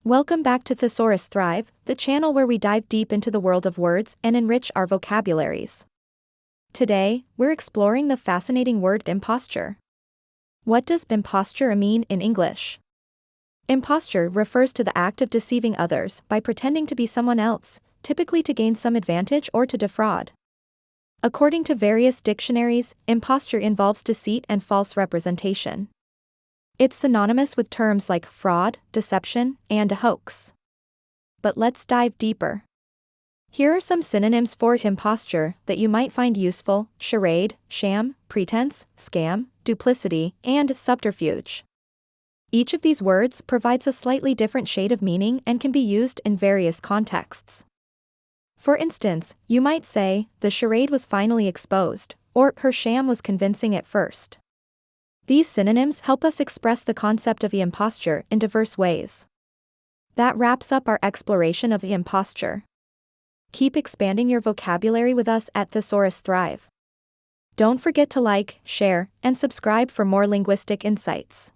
Welcome back to Thesaurus Thrive, the channel where we dive deep into the world of words and enrich our vocabularies. Today, we're exploring the fascinating word imposture. What does imposture mean in English? Imposture refers to the act of deceiving others by pretending to be someone else, typically to gain some advantage or to defraud. According to various dictionaries, imposture involves deceit and false representation. It's synonymous with terms like fraud, deception, and a hoax. But let's dive deeper. Here are some synonyms for imposture that you might find useful: charade, sham, pretense, scam, duplicity, and subterfuge. Each of these words provides a slightly different shade of meaning and can be used in various contexts. For instance, you might say, "The charade was finally exposed," or "Her sham was convincing at first." These synonyms help us express the concept of imposture in diverse ways. That wraps up our exploration of imposture. Keep expanding your vocabulary with us at Thesaurus Thrive. Don't forget to like, share, and subscribe for more linguistic insights.